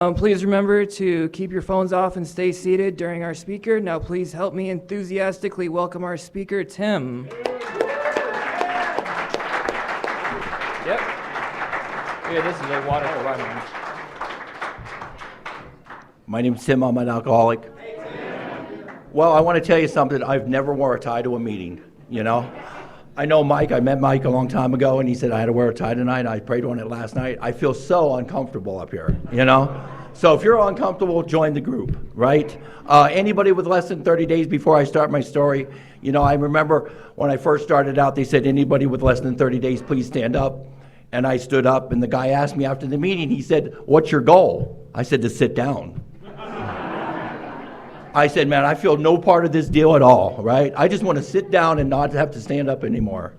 Please remember to keep your phones off and stay seated during our speaker. Now please help me enthusiastically welcome our speaker, Tim. Yep. Yeah, this is a water vitamin. My name's Tim, I'm an alcoholic. Well, I want to tell you something. I've never wore a tie to a meeting, you know? I know Mike, I met Mike a long time ago, and he said I had to wear a tie tonight. I prayed on it last night. I feel so uncomfortable up here, you know? So if you're uncomfortable, join the group, right? Anybody with less than 30 days before I start my story, you know, I remember when I first started out, they said, anybody with less than 30 days, please stand up. And I stood up, and the guy asked me after the meeting, he said, what's your goal? I said, to sit down. I said, man, I feel no part of this deal at all, right? I just want to sit down and not have to stand up anymore.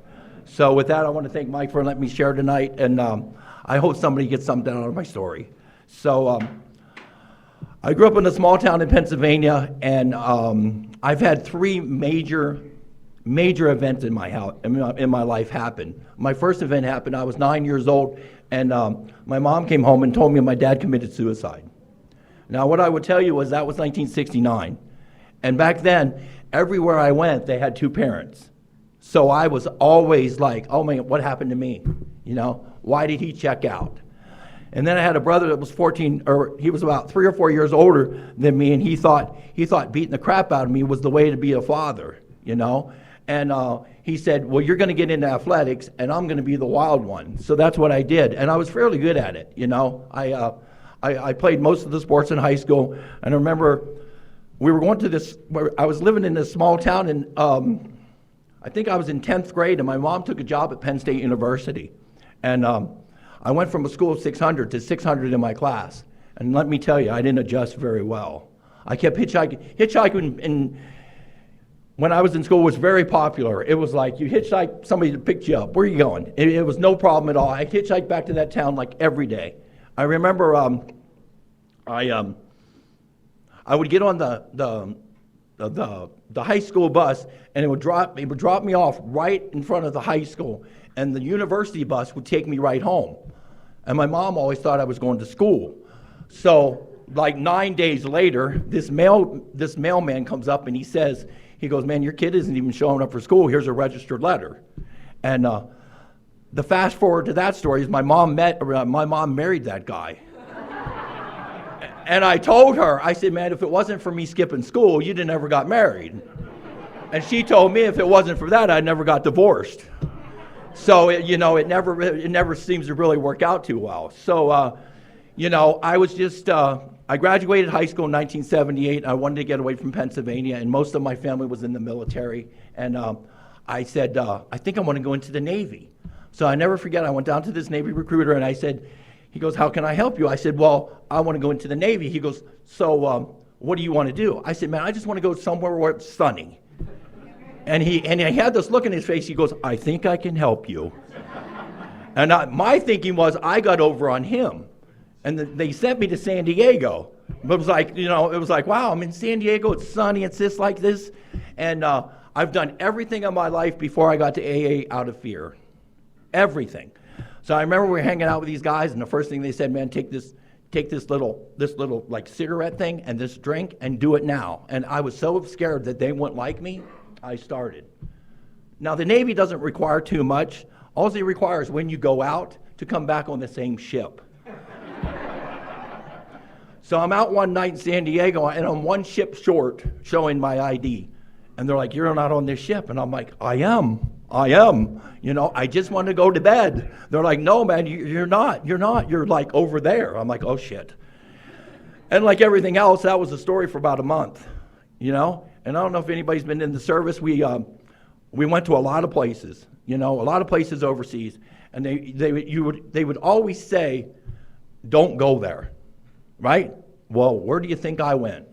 So with that, I want to thank Mike for letting me share tonight, and I hope somebody gets something out of my story. So I grew up in a small town in Pennsylvania, and I've had three major events in my life happen. My first event happened, I was 9 years old, and my mom came home and told me my dad committed suicide. Now, what I would tell you was that was 1969. And back then, everywhere I went, they had two parents. So I was always like, oh man, what happened to me? You know, why did he check out? And then I had a brother that was 14, or he was about 3 or 4 years older than me, and he thought beating the crap out of me was the way to be a father, you know? And he said, well, you're gonna get into athletics, and I'm gonna be the wild one. So that's what I did, and I was fairly good at it, you know? I played most of the sports in high school, and I remember we were going to this, I was living in this small town, and I think I was in 10th grade, and my mom took a job at Penn State University. And I went from a school of 600 to 600 in my class. And let me tell you, I didn't adjust very well. I kept hitchhiking. Hitchhiking when I was in school was very popular. It was like you hitchhike, somebody picked you up. Where are you going? It was no problem at all. I hitchhiked back to that town like every day. I remember I would get on the high school bus, and it would drop me off right in front of the high school, and the university bus would take me right home. And my mom always thought I was going to school. So like 9 days later, this mailman comes up and he goes, man, your kid isn't even showing up for school. Here's a registered letter. And the fast forward to that story is my mom married that guy. And I told her, I said, man, if it wasn't for me skipping school, you'd have never got married. And she told me if it wasn't for that, I never got divorced. So, it never seems to really work out too well. So, I was just, I graduated high school in 1978. I wanted to get away from Pennsylvania, and most of my family was in the military. And I said, I think I want to go into the Navy. So I never forget, I went down to this Navy recruiter, and I said, he goes, how can I help you? I said, well, I want to go into the Navy. He goes, so what do you want to do? I said, man, I just want to go somewhere where it's sunny. And he had this look in his face. He goes, I think I can help you. And my thinking was, I got over on him. And they sent me to San Diego. But it was like, wow, I'm in San Diego. It's sunny. It's this like this. And I've done everything in my life before I got to AA out of fear. Everything. So I remember we were hanging out with these guys, and the first thing they said, man, take this little like cigarette thing and this drink and do it now. And I was so scared that they wouldn't like me, I started. Now the Navy doesn't require too much. All it requires when you go out to come back on the same ship. So I'm out one night in San Diego, and I'm one ship short showing my ID. And they're like, you're not on this ship. And I'm like, I am. I just want to go to bed. They're like, no, man, you're not. You're like over there. I'm like, oh, shit. And like everything else, that was a story for about a month, And I don't know if anybody's been in the service. We went to a lot of places, a lot of places overseas. And they would always say, don't go there, right? Well, where do you think I went?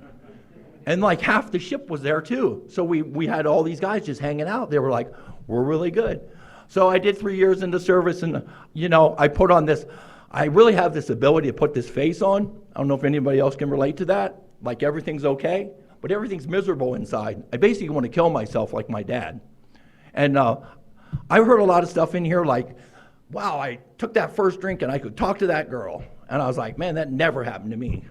And like half the ship was there too. So we had all these guys just hanging out. They were like, we're really good. So I did 3 years in the service, and I put on this, I really have this ability to put this face on. I don't know if anybody else can relate to that. Like everything's okay, but everything's miserable inside. I basically want to kill myself like my dad. And I heard a lot of stuff in here like, wow, I took that first drink and I could talk to that girl. And I was like, man, that never happened to me.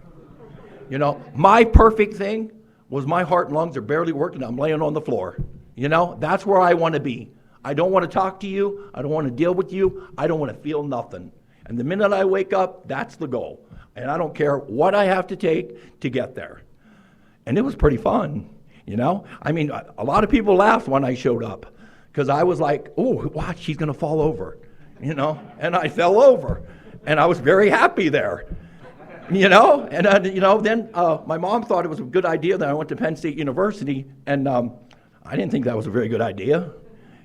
You know, my perfect thing was my heart and lungs are barely working. I'm laying on the floor. You know, that's where I want to be. I don't want to talk to you. I don't want to deal with you. I don't want to feel nothing. And the minute I wake up, that's the goal. And I don't care what I have to take to get there. And it was pretty fun, you know? I mean, a lot of people laughed when I showed up because I was like, oh, watch, she's going to fall over, you know? And I fell over. And I was very happy there. You know, and you know, then my mom thought it was a good idea that I went to Penn State University, and I didn't think that was a very good idea.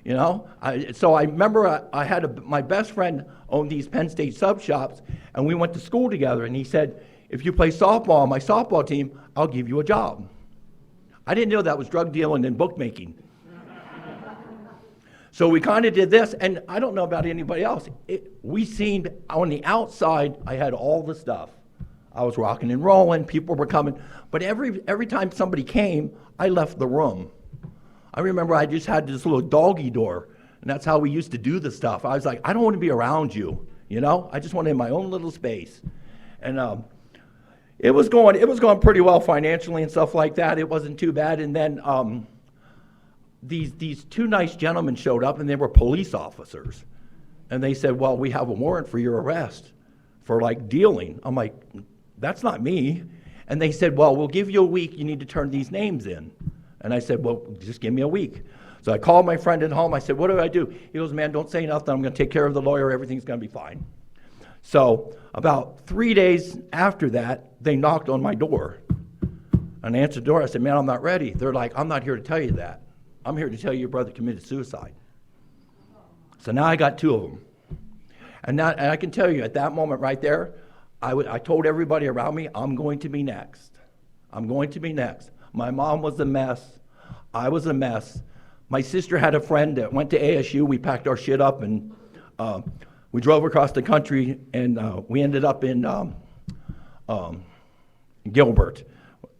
You know, so I remember I had my best friend owned these Penn State sub shops, and we went to school together. And he said, "If you play softball on my softball team, I'll give you a job." I didn't know that was drug dealing and bookmaking. So we kind of did this, and I don't know about anybody else. We seemed on the outside, I had all the stuff. I was rocking and rolling, people were coming. But every time somebody came, I left the room. I remember I just had this little doggy door, and that's how we used to do the stuff. I was like, I don't want to be around you, you know? I just want to have my own little space. And it was going pretty well financially and stuff like that. It wasn't too bad. And then these two nice gentlemen showed up, and they were police officers. And they said, well, we have a warrant for your arrest for like dealing. I'm like, that's not me. And they said, well, we'll give you a week. You need to turn these names in. And I said, well, just give me a week. So I called my friend at home. I said, what do I do? He goes, man, don't say nothing. I'm going to take care of the lawyer. Everything's going to be fine. So about 3 days after that, they knocked on my door. And I answered the door. I said, man, I'm not ready. They're like, I'm not here to tell you that. I'm here to tell you your brother committed suicide. So now I got two of them. And I can tell you at that moment right there, I told everybody around me, I'm going to be next. I'm going to be next. My mom was a mess. I was a mess. My sister had a friend that went to ASU. We packed our shit up and we drove across the country, and we ended up in Gilbert.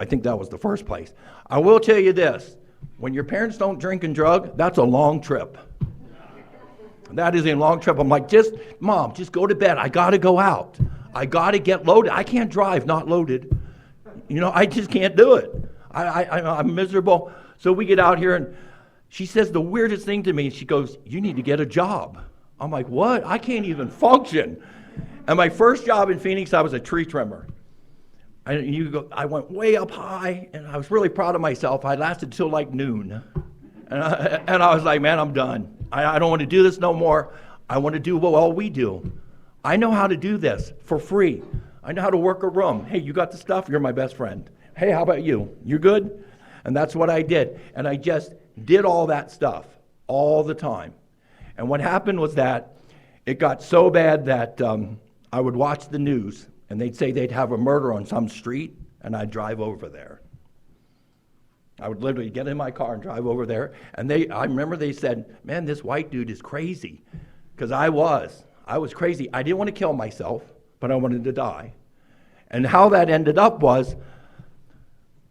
I think that was the first place. I will tell you this. When your parents don't drink and drug, that's a long trip. That is a long trip. I'm like, Mom, just go to bed. I got to go out. I got to get loaded. I can't drive not loaded. You know, I just can't do it. I'm miserable. So we get out here, and she says the weirdest thing to me. She goes, you need to get a job. I'm like, what? I can't even function. And my first job in Phoenix, I was a tree trimmer. I went way up high, and I was really proud of myself. I lasted till like noon. And I was like, man, I'm done. I don't want to do this no more. I want to do what all we do. I know how to do this for free. I know how to work a room. Hey, you got the stuff? You're my best friend. Hey, how about you? You good? And that's what I did. And I just did all that stuff all the time. And what happened was that it got so bad that I would watch the news, and they'd say they'd have a murder on some street, and I'd drive over there. I would literally get in my car and drive over there. And I remember they said, man, this white dude is crazy. Because I was crazy. I didn't want to kill myself, but I wanted to die. And how that ended up was,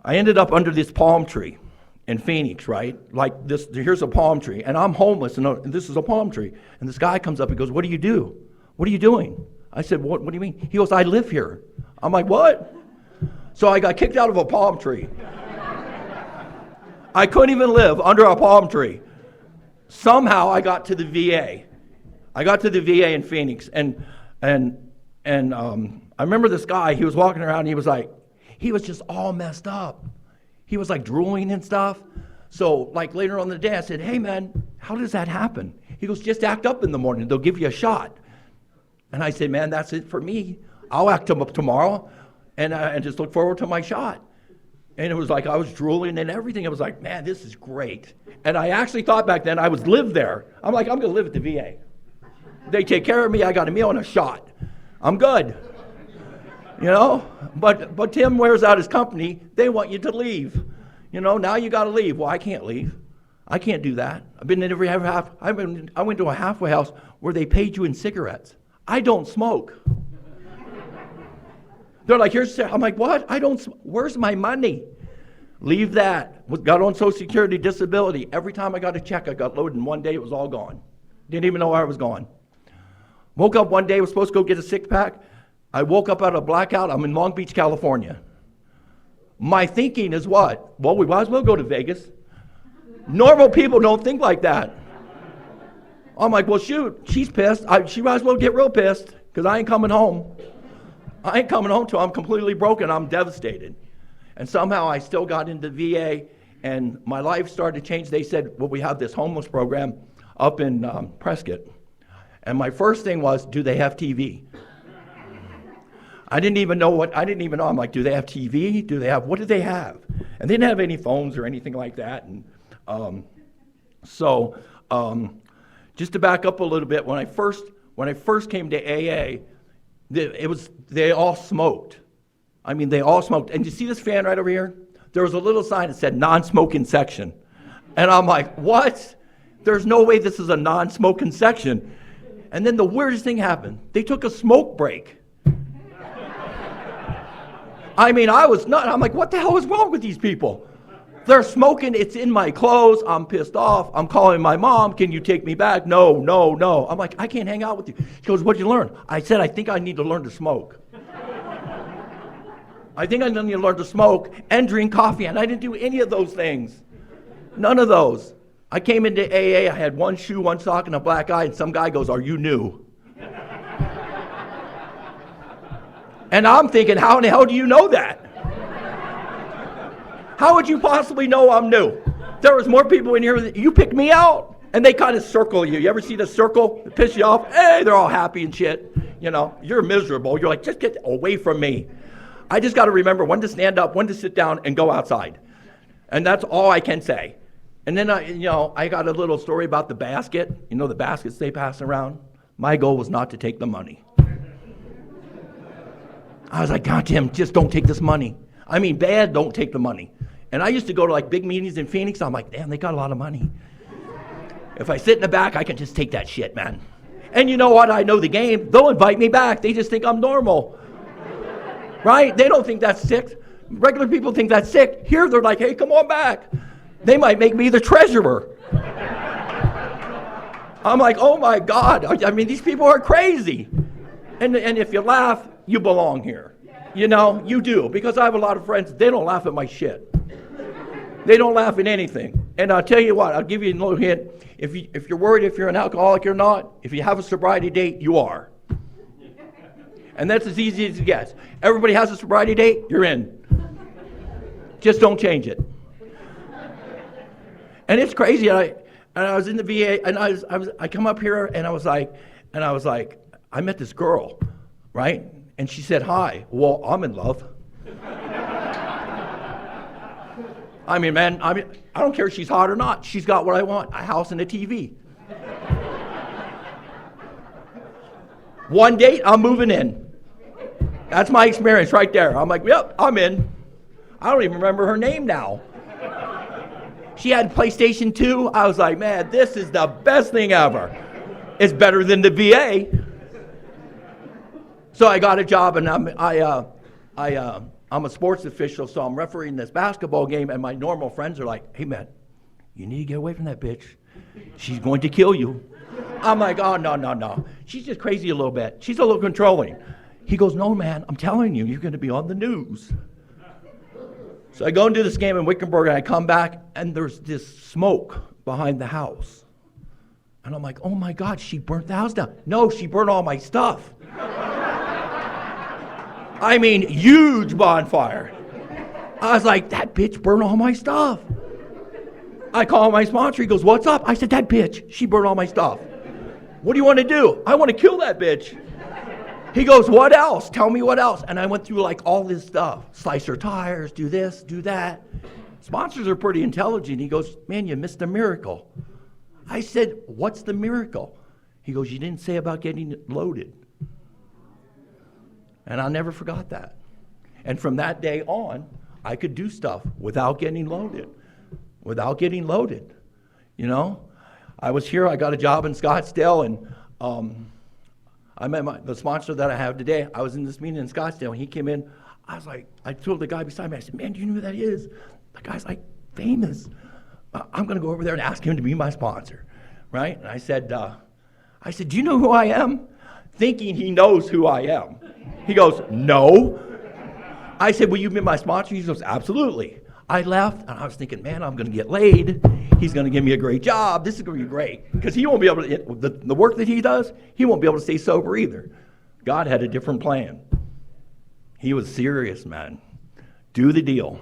I ended up under this palm tree in Phoenix, right? Like this, here's a palm tree, and I'm homeless, and this is a palm tree. And this guy comes up and goes, what do you do? What are you doing? I said, what do you mean? He goes, I live here. I'm like, what? So I got kicked out of a palm tree. I couldn't even live under a palm tree. Somehow I got to the VA. I got to the VA in Phoenix, and I remember this guy, he was walking around, and he was just all messed up. He was like drooling and stuff. So like later on in the day, I said, hey man, how does that happen? He goes, just act up in the morning, they'll give you a shot. And I said, man, that's it for me. I'll act up tomorrow and just look forward to my shot. And it was like I was drooling and everything. I was like, man, this is great. And I actually thought back then I would live there. I'm like, I'm going to live at the VA. They take care of me. I got a meal and a shot. I'm good. You know? But Tim wears out his company. They want you to leave. You know, now you got to leave. Well, I can't leave. I can't do that. I've been in every half. I went to a halfway house where they paid you in cigarettes. I don't smoke. They're like, I'm like, what? Where's my money? Leave that. Got on Social Security disability. Every time I got a check, I got loaded, and one day it was all gone. Didn't even know where I was going. Woke up one day, was supposed to go get a six-pack. I woke up out of a blackout. I'm in Long Beach, California. My thinking is what? Well, we might as well go to Vegas. Normal people don't think like that. I'm like, well, shoot, she's pissed. She might as well get real pissed because I ain't coming home. I ain't coming home till I'm completely broken. I'm devastated. And somehow I still got into VA, and my life started to change. They said, well, we have this homeless program up in Prescott. And my first thing was, do they have TV? I didn't even know. I'm like, do they have TV? What do they have? And they didn't have any phones or anything like that. And just to back up a little bit, when I first came to AA, they all smoked. I mean, they all smoked. And you see this fan right over here? There was a little sign that said non-smoking section. And I'm like, what? There's no way this is a non-smoking section. And then the weirdest thing happened. They took a smoke break. I mean, I was nuts. I'm like, what the hell is wrong with these people? They're smoking. It's in my clothes. I'm pissed off. I'm calling my mom. Can you take me back? No. I'm like, I can't hang out with you. She goes, what'd you learn? I said, I think I need to learn to smoke. I think I need to learn to smoke and drink coffee. And I didn't do any of those things. None of those. I came into AA. I had one shoe, one sock, and a black eye. And some guy goes, are you new? And I'm thinking, how in the hell do you know that? How would you possibly know I'm new? There was more people in here that you picked me out, and they kind of circle you. You ever see the circle? It piss you off? Hey, they're all happy and shit. You know, you're miserable. You're like, just get away from me. I just got to remember when to stand up, when to sit down, and go outside. And that's all I can say. And then I got a little story about the basket. You know the baskets they pass around? My goal was not to take the money. I was like, God damn, just don't take this money. I mean, bad, don't take the money. And I used to go to like big meetings in Phoenix. I'm like, damn, they got a lot of money. If I sit in the back, I can just take that shit, man. And you know what? I know the game. They'll invite me back. They just think I'm normal. Right? They don't think that's sick. Regular people think that's sick. Here, they're like, hey, come on back. They might make me the treasurer. I'm like, oh my God. I mean, these people are crazy. And if you laugh, you belong here. You know, you do. Because I have a lot of friends, they don't laugh at my shit. They don't laugh at anything. And I'll tell you what, I'll give you a little hint. If you're worried if you're an alcoholic or not, if you have a sobriety date, you are. And that's as easy as it gets. Everybody has a sobriety date, you're in. Just don't change it. And it's crazy. And I was in the VA, and I come up here, and I was like, I met this girl, right? And she said, hi. Well, I'm in love. I mean, man, I don't care if she's hot or not. She's got what I want, a house and a TV. One date, I'm moving in. That's my experience right there. I'm like, yep, I'm in. I don't even remember her name now. She had PlayStation 2. I was like, man, this is the best thing ever. It's better than the VA. So I got a job, and I'm a sports official, so I'm refereeing this basketball game, and my normal friends are like, hey, man, you need to get away from that bitch. She's going to kill you. I'm like, oh, no. She's just crazy a little bit. She's a little controlling. He goes, no, man, I'm telling you, you're going to be on the news. So I go and do this game in Wickenburg, and I come back, and there's this smoke behind the house. And I'm like, oh, my God, she burnt the house down. No, she burnt all my stuff. I mean, huge bonfire. I was like, that bitch burned all my stuff. I call my sponsor. He goes, what's up? I said, that bitch, she burned all my stuff. What do you want to do? I want to kill that bitch. He goes, what else? Tell me what else. And I went through like all this stuff. Slice her tires, do this, do that. Sponsors are pretty intelligent. He goes, man, you missed a miracle. I said, what's the miracle? He goes, you didn't say about getting loaded. And I never forgot that. And from that day on, I could do stuff without getting loaded. You know? I was here, I got a job in Scottsdale, and I met the sponsor that I have today. I was in this meeting in Scottsdale, and he came in. I was like, I told the guy beside me, I said, man, do you know who that is? The guy's like famous. I'm going to go over there and ask him to be my sponsor, right? And I said, do you know who I am? thinking he knows who I am. He goes, no. I said, will you be my sponsor? He goes, absolutely. I left, and I was thinking, man, I'm going to get laid. He's going to give me a great job. This is going to be great. Because he won't be able to, the work that he does, he won't be able to stay sober either. God had a different plan. He was serious, man. Do the deal.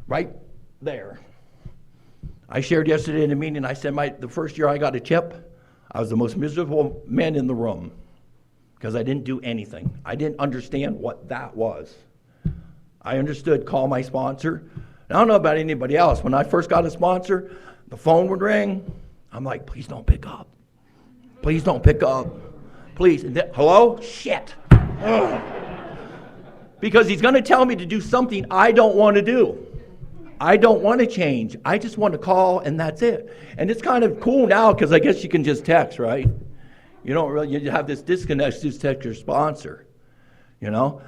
Right there. I shared yesterday in a meeting, I said the first year I got a chip, I was the most miserable man in the room because I didn't do anything. I didn't understand what that was. I understood call my sponsor. I don't know about anybody else. When I first got a sponsor, the phone would ring. I'm like, please don't pick up. Please don't pick up. Please. And then, hello? Shit. Ugh. Because he's going to tell me to do something I don't want to do. I don't want to change. I just want to call, and that's it. And it's kind of cool now because I guess you can just text, right? You don't really, you have this disconnect, just text your sponsor, you know?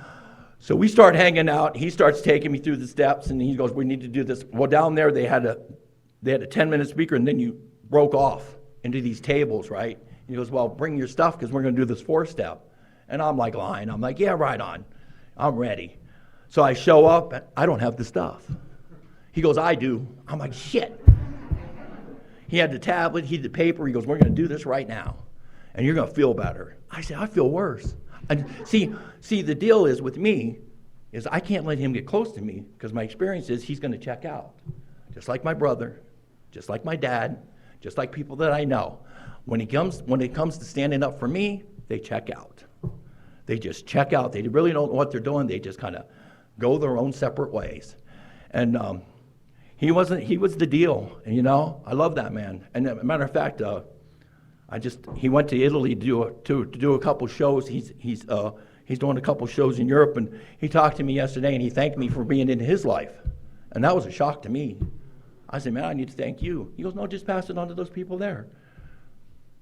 So we start hanging out. He starts taking me through the steps, and he goes, we need to do this. Well, down there they had a 10-minute speaker, and then you broke off into these tables, right? He goes, well, bring your stuff because we're going to do this 4-step. And I'm like lying. I'm like, yeah, right on. I'm ready. So I show up, and I don't have the stuff. He goes, I do. I'm like, shit. He had the tablet, he had the paper. He goes, we're going to do this right now, and you're going to feel better. I said, I feel worse. And see, the deal is with me is I can't let him get close to me because my experience is he's going to check out. Just like my brother, just like my dad, just like people that I know. When it comes to standing up for me, they check out. They just check out. They really don't know what they're doing. They just kind of go their own separate ways. And he was the deal. And, you know, I love that man. And as a matter of fact, he went to Italy to do a couple shows. He's doing a couple shows in Europe, and he talked to me yesterday, and he thanked me for being in his life. And that was a shock to me. I said, man, I need to thank you. He goes, no, just pass it on to those people there.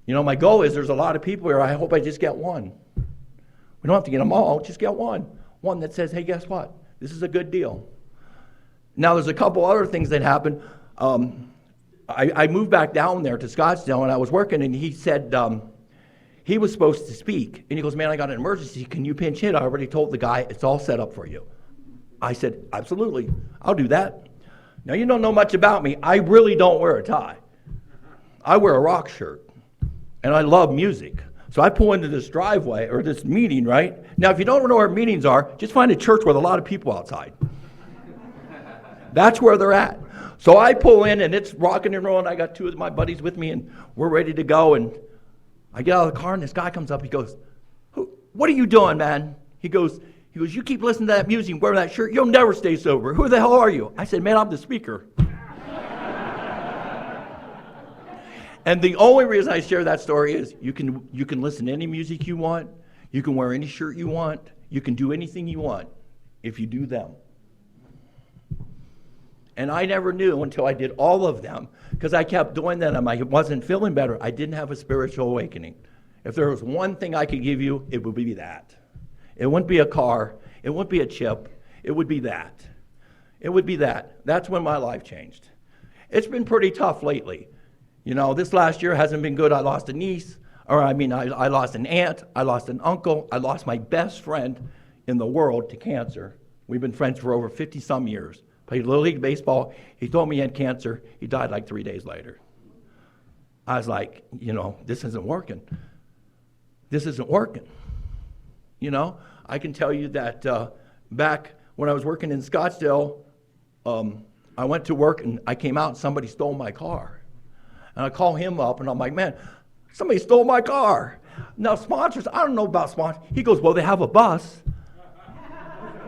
You know, my goal is there's a lot of people here. I hope I just get one. We don't have to get them all. Just get one. One that says, hey, guess what? This is a good deal. Now, there's a couple other things that happened. I moved back down there to Scottsdale, and I was working, and he said he was supposed to speak. And he goes, man, I got an emergency. Can you pinch hit? I already told the guy it's all set up for you. I said, absolutely. I'll do that. Now, you don't know much about me. I really don't wear a tie. I wear a rock shirt, and I love music. So I pull into this driveway, or this meeting, right? Now, if you don't know where meetings are, just find a church with a lot of people outside. That's where they're at. So I pull in, and it's rocking and rolling. I got two of my buddies with me, and we're ready to go. And I get out of the car, and this guy comes up. He goes, what are you doing, man? He goes, you keep listening to that music and wear that shirt. You'll never stay sober. Who the hell are you? I said, man, I'm the speaker. And the only reason I share that story is you can listen to any music you want. You can wear any shirt you want. You can do anything you want if you do them. And I never knew until I did all of them, because I kept doing that and I wasn't feeling better. I didn't have a spiritual awakening. If there was one thing I could give you, it would be that. It wouldn't be a car. It wouldn't be a chip. It would be that. It would be that. That's when my life changed. It's been pretty tough lately. You know, this last year hasn't been good. I lost a niece, I lost an aunt. I lost an uncle. I lost my best friend in the world to cancer. We've been friends for over 50-some years. Played Little League baseball. He told me he had cancer. He died like 3 days later. I was like, you know, this isn't working. This isn't working. You know, I can tell you that back when I was working in Scottsdale, I went to work and I came out and somebody stole my car. And I call him up and I'm like, man, somebody stole my car. Now sponsors, I don't know about sponsors. He goes, well, they have a bus.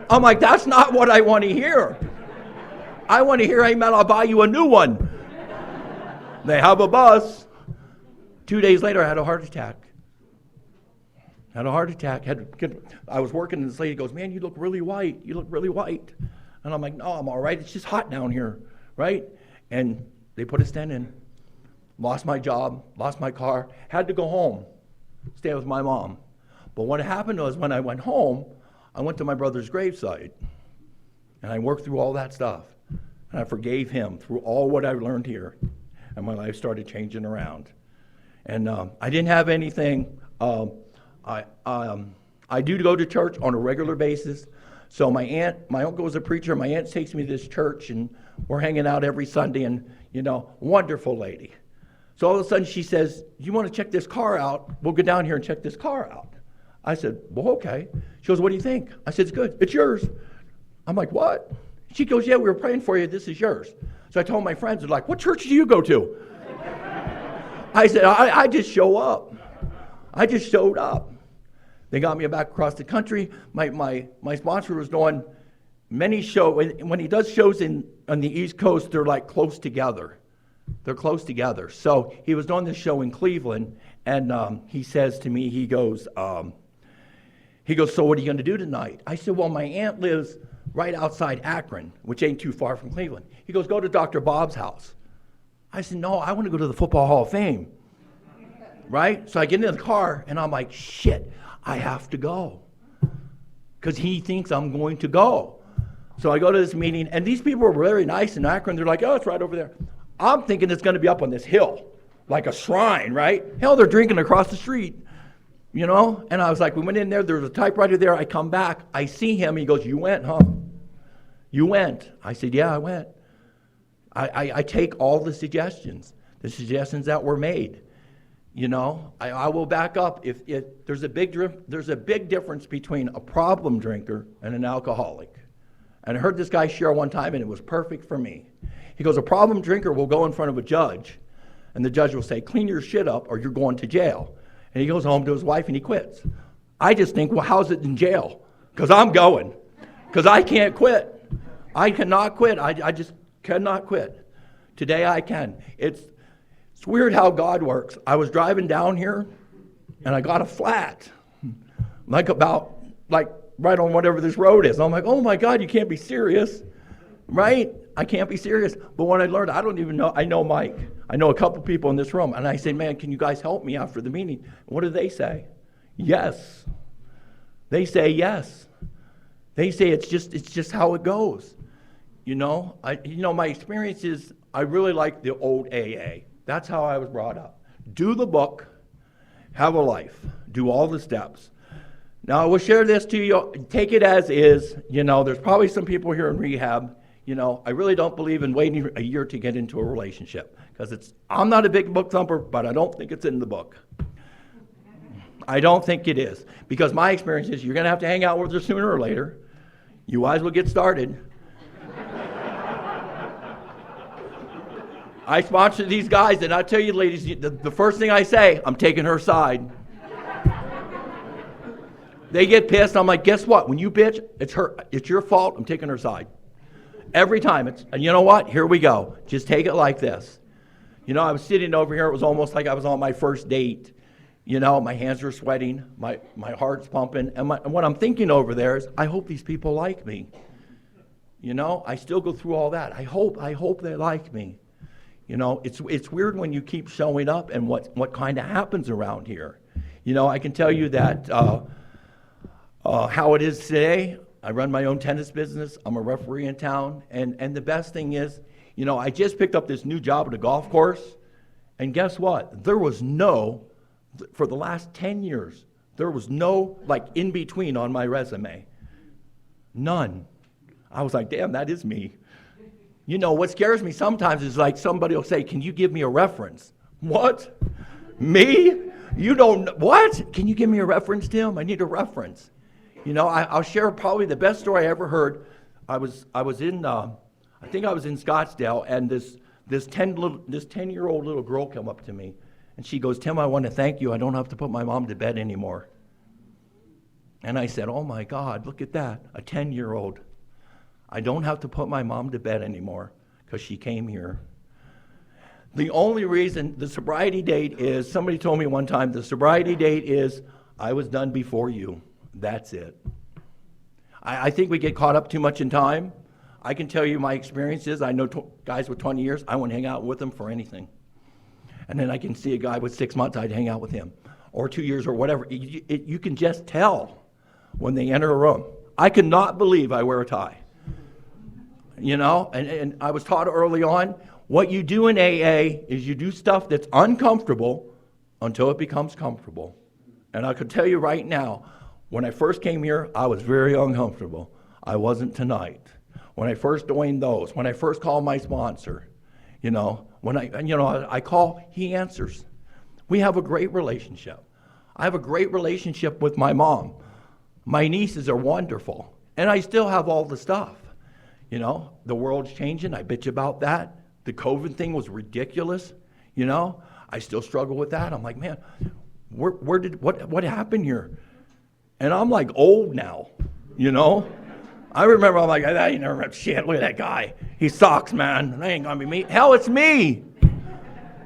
I'm like, that's not what I want to hear. I want to hear, hey man, I'll buy you a new one. They have a bus. 2 days later, I had a heart attack. I was working and this lady goes, man, you look really white. You look really white. And I'm like, no, I'm all right. It's just hot down here, right? And they put a stent in. Lost my job, lost my car, had to go home, stay with my mom. But what happened was when I went home, I went to my brother's gravesite. And I worked through all that stuff. And I forgave him through all what I learned here. And my life started changing around. And I didn't have anything. I do go to church on a regular basis. So my uncle was a preacher. My aunt takes me to this church, and we're hanging out every Sunday. And wonderful lady. So all of a sudden she says, "You want to check this car out? We'll go down here and check this car out." I said, "Well, okay." She goes, "What do you think?" I said, "It's good. It's yours." I'm like, "What?" She goes, "Yeah, we were praying for you. This is yours." So I told my friends, they're like, "What church do you go to?" I said, I just show up. I just showed up. They got me back across the country. My sponsor was doing many shows. When he does shows on the East Coast, they're like close together. They're close together. So he was doing this show in Cleveland, and he says to me, he goes, "So what are you going to do tonight?" I said, "Well, my aunt lives right outside Akron, which ain't too far from Cleveland." He goes, "Go to Dr. Bob's house." I said, "No, I want to go to the Football Hall of Fame." Right? So I get in the car, and I'm like, shit, I have to go. Because he thinks I'm going to go. So I go to this meeting, and these people are very nice in Akron. They're like, "Oh, it's right over there." I'm thinking it's going to be up on this hill, like a shrine, right? Hell, they're drinking across the street, And I was like, we went in there. There was a typewriter there. I come back. I see him. He goes, "You went, huh? You went." I said, "Yeah, I went." I take all the suggestions that were made. I will back up. If there's a big difference between a problem drinker and an alcoholic. And I heard this guy share one time, and it was perfect for me. He goes, a problem drinker will go in front of a judge, and the judge will say, "Clean your shit up or you're going to jail." And he goes home to his wife and he quits. I just think, well, how's it in jail? Because I'm going. Because I can't quit. I cannot quit. I just cannot quit. Today I can. It's weird how God works. I was driving down here, and I got a flat, like right on whatever this road is. I'm like, oh my God, you can't be serious, right? I can't be serious. But when I learned, I don't even know, I know Mike. I know a couple people in this room, and I say, "Man, can you guys help me after the meeting?" What do they say? Yes. They say yes. They say it's just how it goes. My experience is I really like the old AA. That's how I was brought up. Do the book, have a life, do all the steps. Now, I will share this to you. Take it as is. There's probably some people here in rehab. I really don't believe in waiting a year to get into a relationship, because I'm not a big book thumper, but I don't think it's in the book. I don't think it is, because my experience is you're going to have to hang out with her sooner or later. You might as well get started. I sponsor these guys, and I tell you, ladies, the first thing I say, I'm taking her side. They get pissed. I'm like, guess what? When you bitch, it's your fault. I'm taking her side. Every time. And you know what? Here we go. Just take it like this. I was sitting over here. It was almost like I was on my first date. My hands are sweating. My heart's pumping. And what I'm thinking over there is, I hope these people like me. I still go through all that. I hope they like me. It's weird when you keep showing up and what kind of happens around here. I can tell you that how it is today. I run my own tennis business. I'm a referee in town. And the best thing is, I just picked up this new job at a golf course. And guess what? For the last 10 years, there was no in between on my resume. None. I was like, damn, that is me. What scares me sometimes is somebody will say, "Can you give me a reference?" What? Me? You don't, what? Can you give me a reference, Tim? I need a reference. I'll share probably the best story I ever heard. I think I was in Scottsdale, and this 10-year-old little girl came up to me, and she goes, "Tim, I want to thank you. I don't have to put my mom to bed anymore." And I said, oh my God, look at that, a 10-year-old. I don't have to put my mom to bed anymore because she came here. The only reason, the sobriety date is, somebody told me one time, the sobriety date is, I was done before you. That's it. I think we get caught up too much in time. I can tell you my experiences. I know guys with 20 years, I wouldn't hang out with them for anything. And then I can see a guy with 6 months, I'd hang out with him. Or 2 years or whatever. You can just tell when they enter a room. I cannot believe I wear a tie. And I was taught early on, what you do in AA is you do stuff that's uncomfortable until it becomes comfortable. And I could tell you right now, when I first came here, I was very uncomfortable. I wasn't tonight. When I first joined those, when I first called my sponsor, when I call, he answers. We have a great relationship. I have a great relationship with my mom. My nieces are wonderful. And I still have all the stuff. The world's changing. I bitch about that. The COVID thing was ridiculous. I still struggle with that. I'm like, man, what happened here? And I'm like old now, I remember, I'm like, I ain't never met shit. Look at that guy. He sucks, man. That ain't gonna be me. Hell, it's me.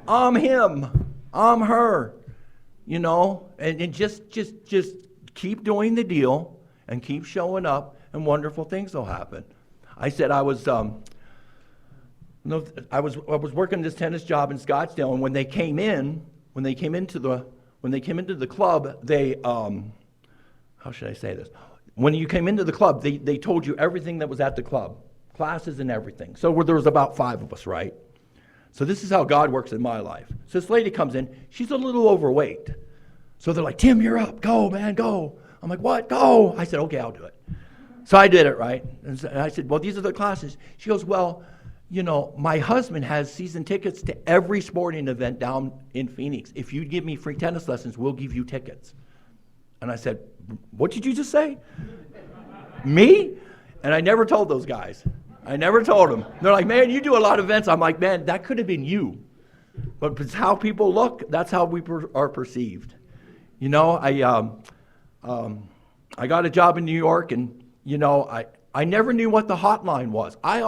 I'm him. I'm her. And just keep doing the deal and keep showing up, and wonderful things will happen. I said I was working this tennis job in Scottsdale, and when they came into the club, they how should I say this? When you came into the club, they told you everything that was at the club, classes and everything. So there was about 5 of us, right? So this is how God works in my life. So this lady comes in, she's a little overweight. So they're like, Tim, you're up. Go, man, go. I'm like, what? Go. I said, okay, I'll do it. So I did it, right? And I said, well, these are the classes. She goes, well, my husband has season tickets to every sporting event down in Phoenix. If you give me free tennis lessons, we'll give you tickets. And I said, what did you just say? Me? And I never told those guys. I never told them. They're like, man, you do a lot of events. I'm like, man, that could have been you. But it's how people look. That's how we are perceived. I got a job in New York, and, I never knew what the hotline was. I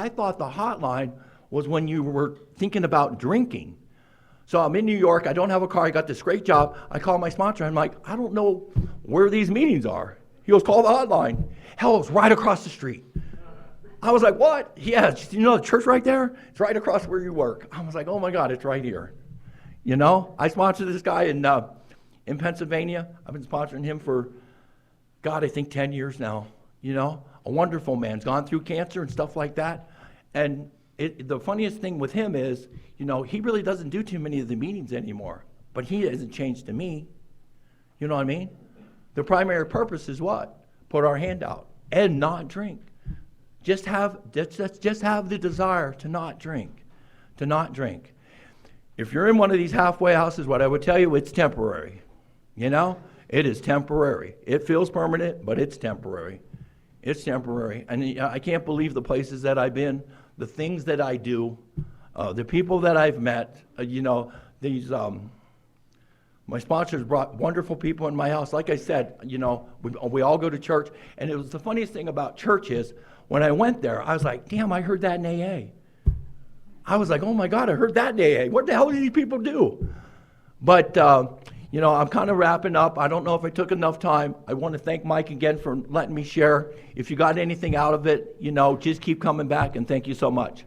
thought the hotline was when you were thinking about drinking. So I'm in New York. I don't have a car. I got this great job. I call my sponsor. I'm like, I don't know where these meetings are. He goes, call the hotline. Hell, it's right across the street. I was like, what? Yeah, the church right there? It's right across where you work. I was like, oh my God, it's right here. I sponsored this guy in Pennsylvania. I've been sponsoring him for, God, I think 10 years now. A wonderful man. He's gone through cancer and stuff like that. And the funniest thing with him is, he really doesn't do too many of the meetings anymore. But he hasn't changed to me. You know what I mean? The primary purpose is what? Put our hand out and not drink. Just have the desire to not drink. To not drink. If you're in one of these halfway houses, what I would tell you, it's temporary. It is temporary. It feels permanent, but it's temporary. It's temporary. And I can't believe the places that I've been, the things that I do, the people that I've met. My sponsors brought wonderful people in my house. Like I said, we all go to church. And it was the funniest thing about church is, when I went there, I was like, damn, I heard that in AA. I was like, oh my God, I heard that in AA. What the hell do these people do? But, I'm kind of wrapping up. I don't know if I took enough time. I want to thank Mike again for letting me share. If you got anything out of it, just keep coming back, and thank you so much.